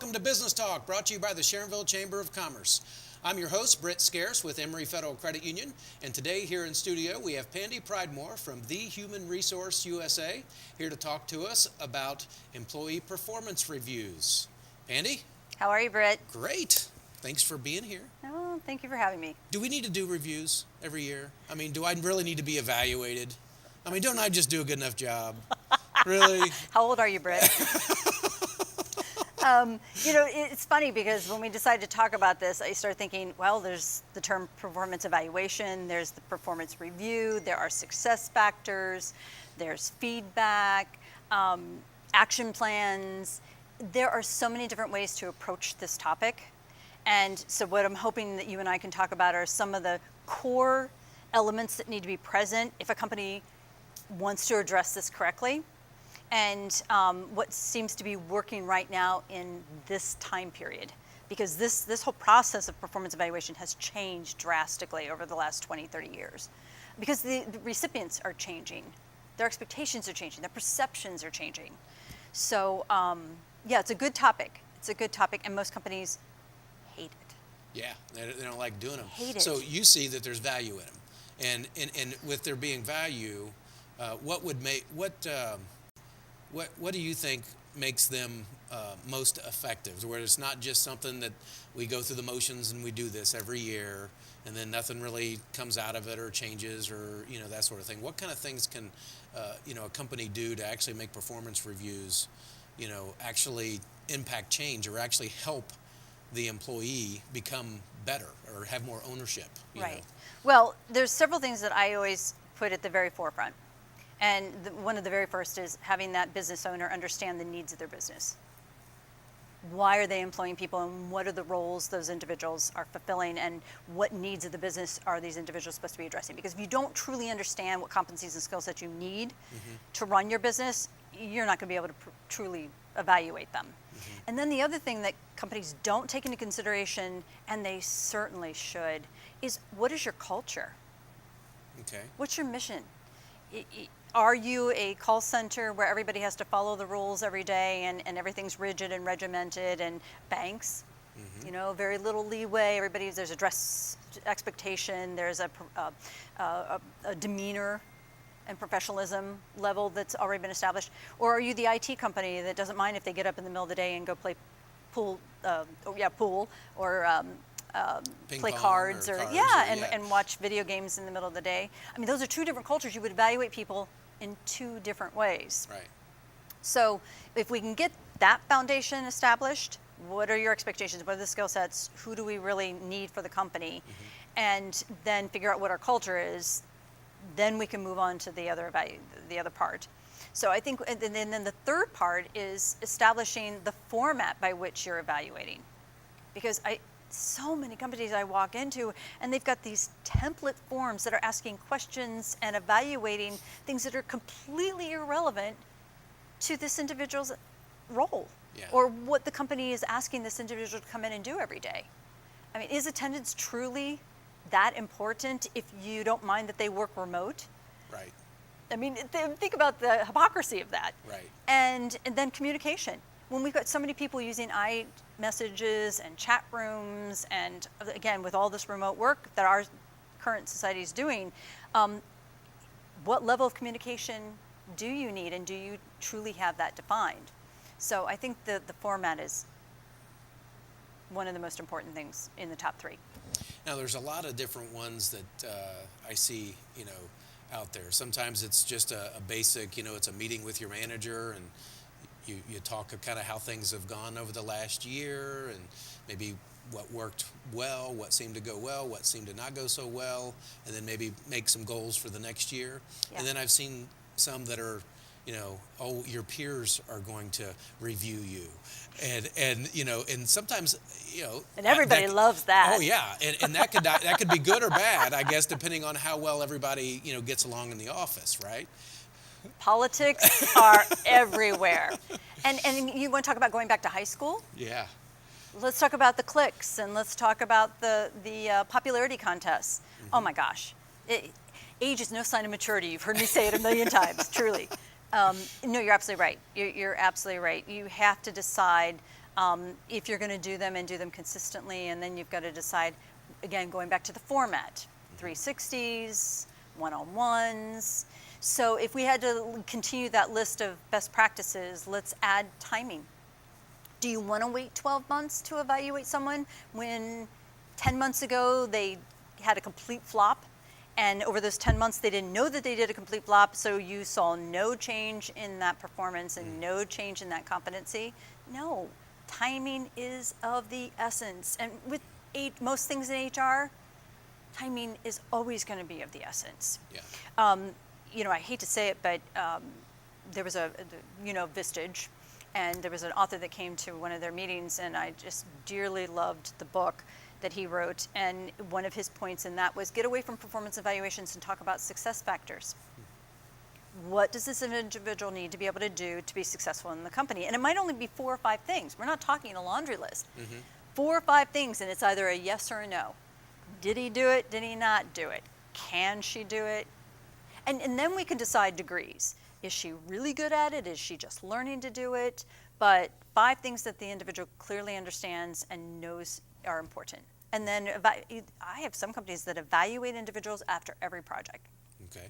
welcome to Business Talk, brought to you by the Sharonville Chamber of Commerce. I'm your host, Britt Scarce with Emory Federal Credit Union, and today here in studio we have Pandy Pridemore from The Human Resource USA here to talk to us about employee performance reviews. Pandy? How are you, Britt? Great. Thanks for being here. Oh, thank you for having me. Do we need to do reviews every year? I mean, do I really need to be evaluated? I mean, don't I just do a good enough job? Really? How old are you, Britt? It's funny because when we decided to talk about this, I started thinking, well, there's the term performance evaluation, there's the performance review, there are success factors, there's feedback, action plans. There are so many different ways to approach this topic. And so what I'm hoping that you and I can talk about are some of the core elements that need to be present if a company wants to address this correctly. And what seems to be working right now in this time period. Because this whole process of performance evaluation has changed drastically over the last 20, 30 years. Because the recipients are changing, their expectations are changing, their perceptions are changing. So it's a good topic. It's a good topic, and most companies hate it. Yeah, they don't like doing them. Hate it. So you see that there's value in them. And with there being value, what do you think makes them most effective? Where it's not just something that we go through the motions and we do this every year and then nothing really comes out of it or changes or, that sort of thing. What kind of things can, a company do to actually make performance reviews, actually impact change or actually help the employee become better or have more ownership? Right. Well, there's several things that I always put at the very forefront. And one of the very first is having that business owner understand the needs of their business. Why are they employing people, and what are the roles those individuals are fulfilling, and what needs of the business are these individuals supposed to be addressing? Because if you don't truly understand what competencies and skills that you need to run your business, you're not going to be able to truly evaluate them. And then the other thing that companies don't take into consideration, and they certainly should, is what is your culture? Okay. What's your mission? Are you a call center where everybody has to follow the rules every day and everything's rigid and regimented, and banks, very little leeway, there's a dress expectation, there's a demeanor and professionalism level that's already been established? Or are you the IT company that doesn't mind if they get up in the middle of the day and go play pool or play cards and watch video games in the middle of the day? I mean, those are two different cultures. You would evaluate people in two different ways. Right. So if we can get that foundation established, what are your expectations? What are the skill sets? Who do we really need for the company? And then figure out what our culture is. Then we can move on to the other part. So I think, and then the third part is establishing the format by which you're evaluating. Because so many companies I walk into, and they've got these template forms that are asking questions and evaluating things that are completely irrelevant to this individual's role or what the company is asking this individual to come in and do every day. I mean, is attendance truly that important if you don't mind that they work remote? Right. I mean, think about the hypocrisy of that. Right. And then communication. When we've got so many people using iMessages and chat rooms, and again, with all this remote work that our current society is doing, what level of communication do you need, and do you truly have that defined? So I think the format is one of the most important things in the top three. Now, there's a lot of different ones that I see, out there. Sometimes it's just a basic, it's a meeting with your manager, and you talk of kind of how things have gone over the last year, and maybe what worked well, what seemed to go well, what seemed to not go so well, and then maybe make some goals for the next year. Yeah. And then I've seen some that are, your peers are going to review you. And sometimes, And everybody loves that. Oh yeah, and that could be good or bad, I guess, depending on how well everybody, gets along in the office, right? Politics are everywhere. And you want to talk about going back to high school? Yeah. Let's talk about the cliques, and let's talk about the popularity contests. Oh my gosh. Age is no sign of maturity. You've heard me say it a million times, truly. No, you're absolutely right. You're absolutely right. You have to decide if you're going to do them and do them consistently. And then you've got to decide, again, going back to the format, 360s, one-on-ones. So if we had to continue that list of best practices, let's add timing. Do you want to wait 12 months to evaluate someone when 10 months ago they had a complete flop, and over those 10 months they didn't know that they did a complete flop, so you saw no change in that performance and no change in that competency? No, timing is of the essence. And with most things in HR, timing is always going to be of the essence. Yeah. I hate to say it, but there was Vistage, and there was an author that came to one of their meetings, and I just dearly loved the book that he wrote. And one of his points in that was get away from performance evaluations and talk about success factors. What does this individual need to be able to do to be successful in the company? And it might only be 4 or 5 things. We're not talking a laundry list. 4 or 5 things, and it's either a yes or a no. Did he do it? Did he not do it? Can she do it? And then we can decide degrees. Is she really good at it? Is she just learning to do it? But 5 things that the individual clearly understands and knows are important. And then I have some companies that evaluate individuals after every project. Okay.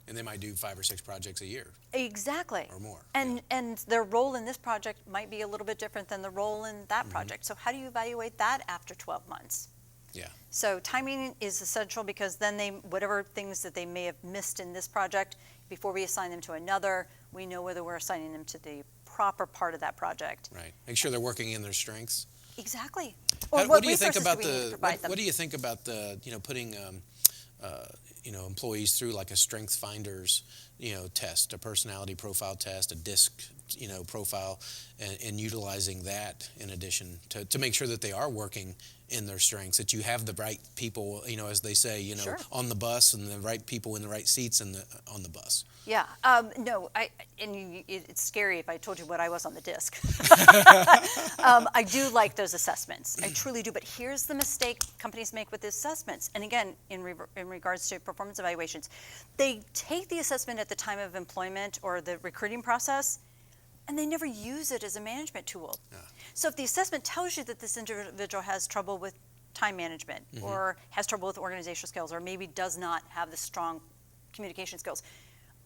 And they might do 5 or 6 projects a year. Exactly. Or more. And their role in this project might be a little bit different than the role in that project. So how do you evaluate that after 12 months? Yeah. So timing is essential, because then whatever things that they may have missed in this project, before we assign them to another, we know whether we're assigning them to the proper part of that project. Right. Make sure they're working in their strengths. Exactly. Or What do you think about what do you think about the putting employees through like a strength finders test, a personality profile test, a DISC profile, and utilizing that in addition to make sure that they are working in their strengths, that you have the right people, as they say, Sure. on the bus, and the right people in the right seats on the bus. Yeah. No, it's scary if I told you what I was on the DISC. I do like those assessments. I truly do. But here's the mistake companies make with the assessments. And again, in regards to performance evaluations, they take the assessment at the time of employment or the recruiting process, and they never use it as a management tool. Yeah. So if the assessment tells you that this individual has trouble with time management, or has trouble with organizational skills, or maybe does not have the strong communication skills,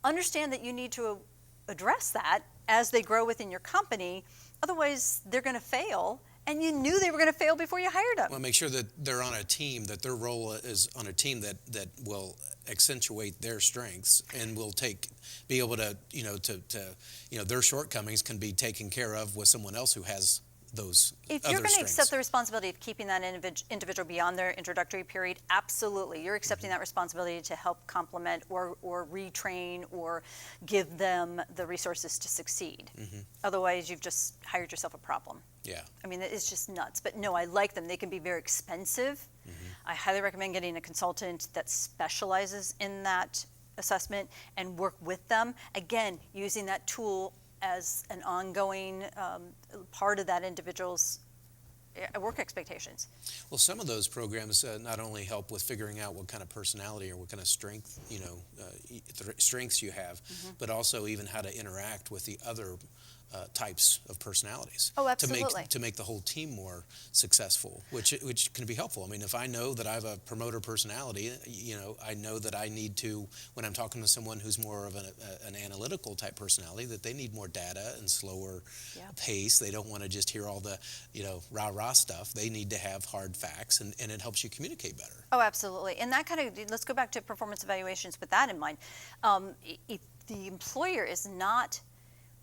understand that you need to address that as they grow within your company. Otherwise, they're going to fail, and you knew they were going to fail before you hired them. Well, make sure that they're on a team, that their role is on a team that will accentuate their strengths and will be able to their shortcomings can be taken care of with someone else who has those If other you're going to strengths. accept the responsibility of keeping that individual beyond their introductory period, absolutely. You're accepting that responsibility to help complement or retrain or give them the resources to succeed. Otherwise, you've just hired yourself a problem. Yeah. I mean, it's just nuts. But no, I like them. They can be very expensive. I highly recommend getting a consultant that specializes in that assessment and work with them. Again, using that tool as an ongoing part of that individual's work expectations. Well, some of those programs not only help with figuring out what kind of personality or what kind of strength, strengths you have, but also even how to interact with the other types of personalities. Oh, absolutely. To make the whole team more successful, which can be helpful. I mean, if I know that I have a promoter personality, I know that I need to, when I'm talking to someone who's more of an analytical type personality, that they need more data and slower pace. They don't want to just hear all the, rah-rah stuff. They need to have hard facts, and it helps you communicate better. Oh, absolutely. And that let's go back to performance evaluations with that in mind. If the employer is not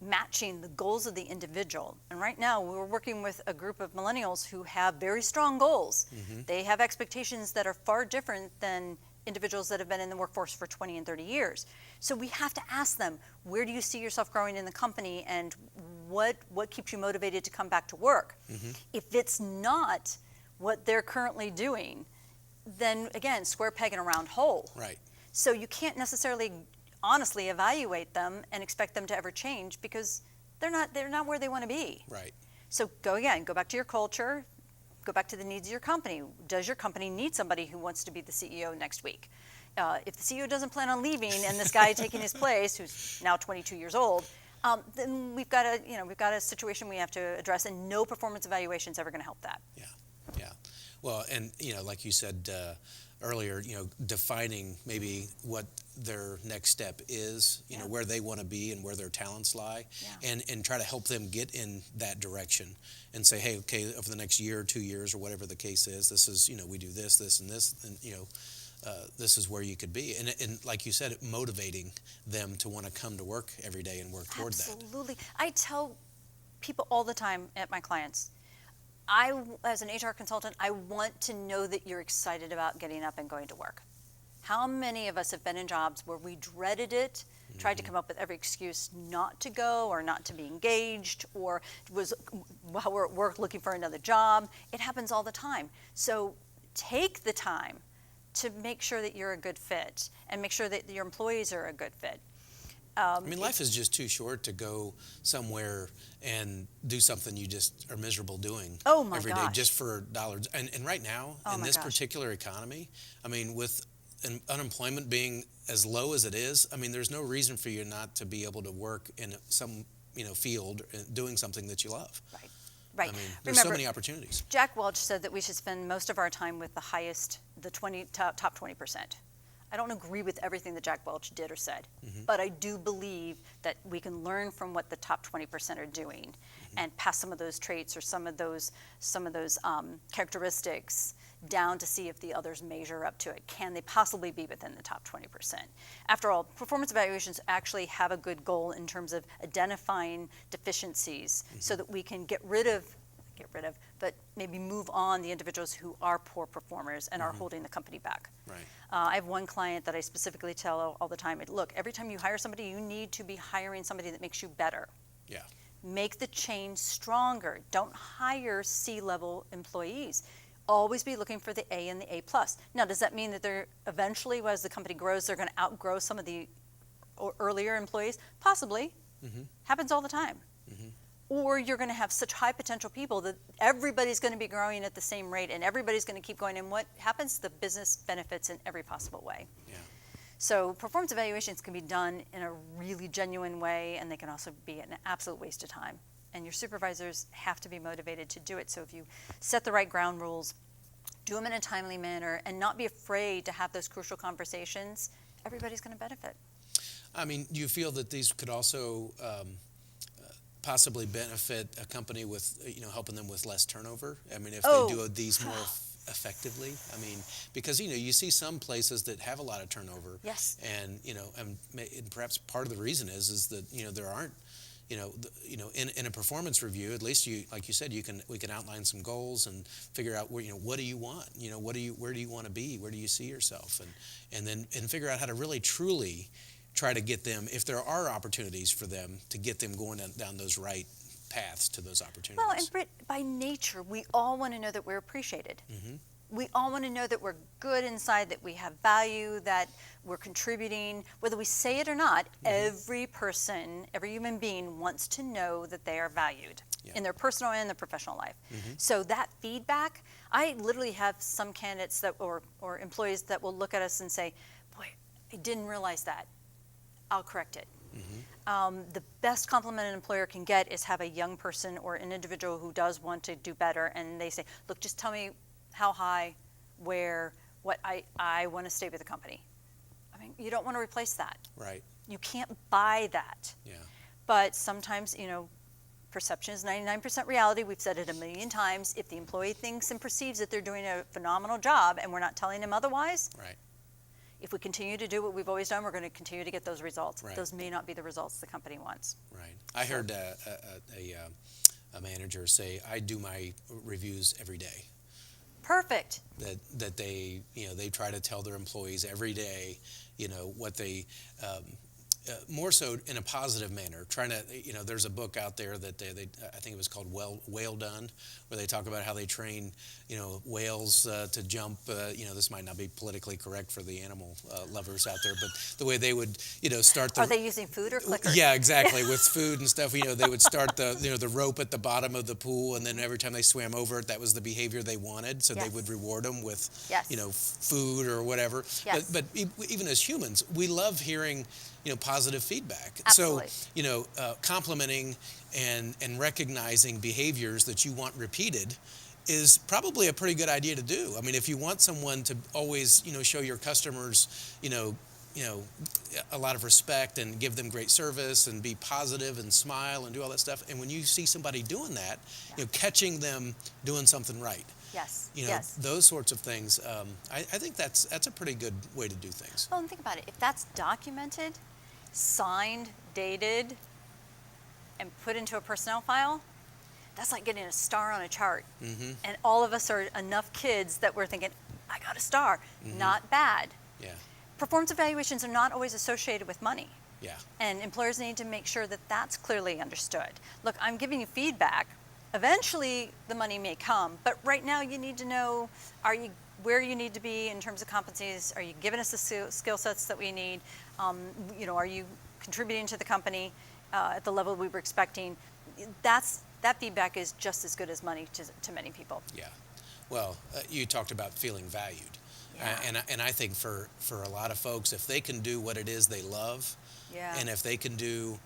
matching the goals of the individual. And right now we're working with a group of millennials who have very strong goals. They have expectations that are far different than individuals that have been in the workforce for 20 and 30 years. So we have to ask them, where do you see yourself growing in the company, and what keeps you motivated to come back to work? If it's not what they're currently doing, then again, square peg in a round hole. Right. So you can't necessarily honestly evaluate them and expect them to ever change, because they're not where they want to be. Right. So go back to your culture, go back to the needs of your company. Does your company need somebody who wants to be the CEO next week? If the CEO doesn't plan on leaving and this guy taking his place, who's now 22 years old, Then we've got a situation we have to address, and no performance evaluation is ever going to help that. Yeah, yeah. Well, and like you said earlier, defining maybe what their next step is, Yeah. where they want to be and where their talents lie, Yeah. and try to help them get in that direction, and say, hey, okay, over the next year or 2 years or whatever the case is, this is, we do this, this, and this, and this is where you could be, and like you said, motivating them to want to come to work every day and work toward that. Absolutely. I tell people all the time at my clients, as an HR consultant, I want to know that you're excited about getting up and going to work. How many of us have been in jobs where we dreaded it, tried to come up with every excuse not to go or not to be engaged, or was while we're at work looking for another job? It happens all the time. So take the time to make sure that you're a good fit and make sure that your employees are a good fit. I mean, life is just too short to go somewhere and do something you just are miserable doing Oh my every day gosh. just for dollars. And right now, Oh in my this gosh. particular economy, I mean, with unemployment being as low as it is, I mean, there's no reason for you not to be able to work in some field doing something that you love. Right. Right. I mean, there's Remember, so many opportunities. Jack Welch said that we should spend most of our time with the top 20%. I don't agree with everything that Jack Welch did or said, but I do believe that we can learn from what the top 20% are doing and pass some of those traits or some of those characteristics down to see if the others measure up to it. Can they possibly be within the top 20%? After all, performance evaluations actually have a good goal in terms of identifying deficiencies so that we can get rid of, but maybe move on the individuals who are poor performers and are holding the company back. Right. I have one client that I specifically tell all the time, look, every time you hire somebody, you need to be hiring somebody that makes you better. Yeah. Make the change stronger. Don't hire C-level employees. Always be looking for the A and the A+. Now, does that mean that they're eventually, as the company grows, they're going to outgrow some of the earlier employees? Possibly. Happens all the time. Or you're going to have such high potential people that everybody's going to be growing at the same rate and everybody's going to keep going. And what happens? The business benefits in every possible way. Yeah. So performance evaluations can be done in a really genuine way, and they can also be an absolute waste of time. And your supervisors have to be motivated to do it. So if you set the right ground rules, do them in a timely manner, and not be afraid to have those crucial conversations, everybody's going to benefit. I mean, do you feel that these could also possibly benefit a company with, helping them with less turnover? I mean, if they do these more effectively? I mean, because, you see some places that have a lot of turnover. Yes. And, and perhaps part of the reason is that, there aren't, in a performance review, at least like you said, we can outline some goals and figure out where, what do you want? Where do you want to be? Where do you see yourself? And then figure out how to really truly try to get them, if there are opportunities for them, to get them going down those right paths to those opportunities. Well, and Britt, by nature, we all want to know that we're appreciated. We all want to know that we're good inside, that we have value, that we're contributing. Whether we say it or not, every person, every human being wants to know that they are valued in their personal and their professional life. So that feedback, I literally have some candidates that or employees that will look at us and say, boy, I didn't realize that. I'll correct it. The best compliment an employer can get is have a young person or an individual who does want to do better, and they say, look, just tell me how high, where, what I want to stay with the company. I mean, you don't want to replace that. Right. You can't buy that. Yeah. But sometimes, perception is 99% reality. We've said it a million times. If the employee thinks and perceives that they're doing a phenomenal job and we're not telling them otherwise, Right. if we continue to do what we've always done, we're going to continue to get those results. Right. Those may not be the results the company wants. Right. I heard a manager say, I do my reviews every day. Perfect. That they they try to tell their employees every day what they more so in a positive manner, trying to there's a book out there that they I think it was called Whale Done, where they talk about how they train whales to jump. This might not be politically correct for the animal lovers out there, but the way they would start the Are they using food or clickers? Yeah, exactly. With food and stuff, they would start the the rope at the bottom of the pool, and then every time they swam over it, that was the behavior they wanted. So they would reward them with Yes. food or whatever. Yes. But even as humans, we love hearing positive feedback. Absolutely. So, complimenting and recognizing behaviors that you want repeated is probably a pretty good idea to do. I mean, if you want someone to always, show your customers, you know, a lot of respect and give them great service and be positive and smile and do all that stuff. And when you see somebody doing that, catching them doing something right, Yes. those sorts of things, I think that's a pretty good way to do things. Well, and think about it. If that's documented, signed, dated, and put into a personnel file, that's like getting a star on a chart. Mm-hmm. And all of us are enough kids that we're thinking, I got a star. Mm-hmm. Not bad. Yeah. Performance evaluations are not always associated with money. Yeah. And employers need to make sure that that's clearly understood. Look, I'm giving you feedback. Eventually, the money may come, but right now you need to know, are you where you need to be in terms of competencies? Are you giving us the skill sets that we need? Are you contributing to the company at the level we were expecting? That feedback is just as good as money to many people. Yeah. Well, you talked about feeling valued. Yeah. And I think for a lot of folks, if they can do what it is they love, Yeah. and if they can do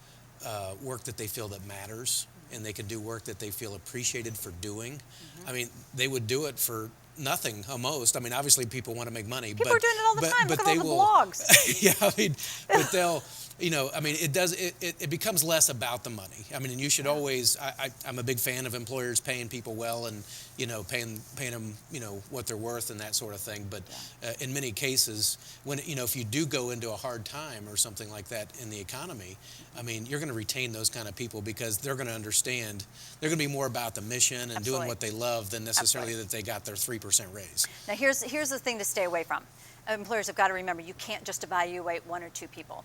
work that they feel that matters, and they can do work that they feel appreciated for doing, Mm-hmm. I mean, they would do it for nothing almost. I mean, obviously people want to make money. People are doing it all the time. Look at all they the will, blogs. Yeah, I mean, but they'll, I mean, it becomes less about the money. I mean, and you should always, I'm a big fan of employers paying people well and, paying them, what they're worth and that sort of thing. But in many cases, when, if you do go into a hard time or something like that in the economy, I mean, you're going to retain those kind of people because they're going to understand, they're going to be more about the mission and Absolutely. doing what they love than necessarily Absolutely. that they got their 3% raise. Now, here's the thing to stay away from. Employers have got to remember, you can't just evaluate one or two people.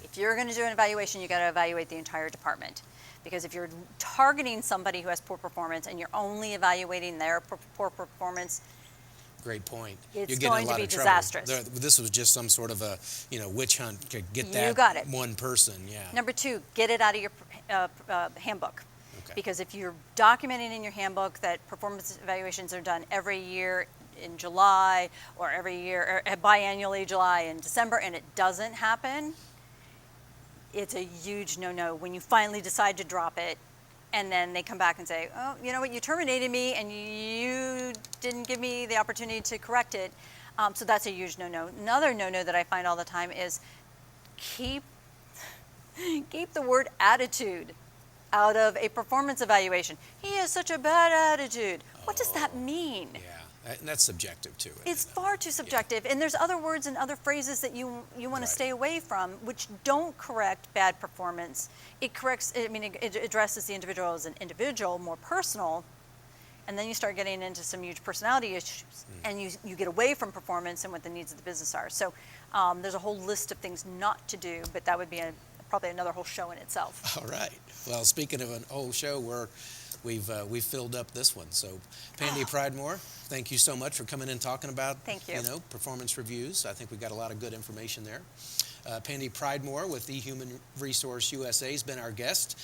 If you're going to do an evaluation, you got to evaluate the entire department. Because if you're targeting somebody who has poor performance and you're only evaluating their poor performance, Great point. It's You're getting going a to lot be of trouble. disastrous. This was just some sort of a, witch hunt to get You that got it. one person. Yeah. Number two, get it out of your handbook. Okay. Because if you're documenting in your handbook that performance evaluations are done every year in July or every year or biannually July and December and it doesn't happen, it's a huge no-no when you finally decide to drop it and then they come back and say, oh, you know what, you terminated me and you didn't give me the opportunity to correct it. So that's a huge no-no. Another no-no that I find all the time is keep the word attitude out of a performance evaluation. He has such a bad attitude. What does that mean? Yeah, and that's subjective too. It's far too subjective, and there's other words and other phrases that you want Right. to stay away from, which don't correct bad performance. It corrects. I mean, it addresses the individual as an individual, more personal, and then you start getting into some huge personality issues, and you get away from performance and what the needs of the business are. So there's a whole list of things not to do, but that would be probably another whole show in itself. All right. Well, speaking of an whole show, we've filled up this one. So, Pandy Pridemore, thank you so much for coming in and talking about Thank you. Performance reviews. I think we got a lot of good information there. Pandy Pridemore with the Human Resource USA has been our guest.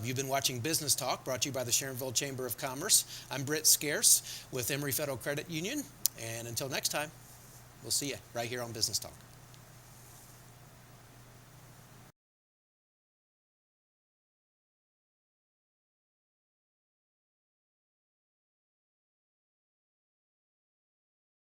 You've been watching Business Talk, brought to you by the Sharonville Chamber of Commerce. I'm Britt Scarce with Emory Federal Credit Union, and until next time, we'll see you right here on Business Talk.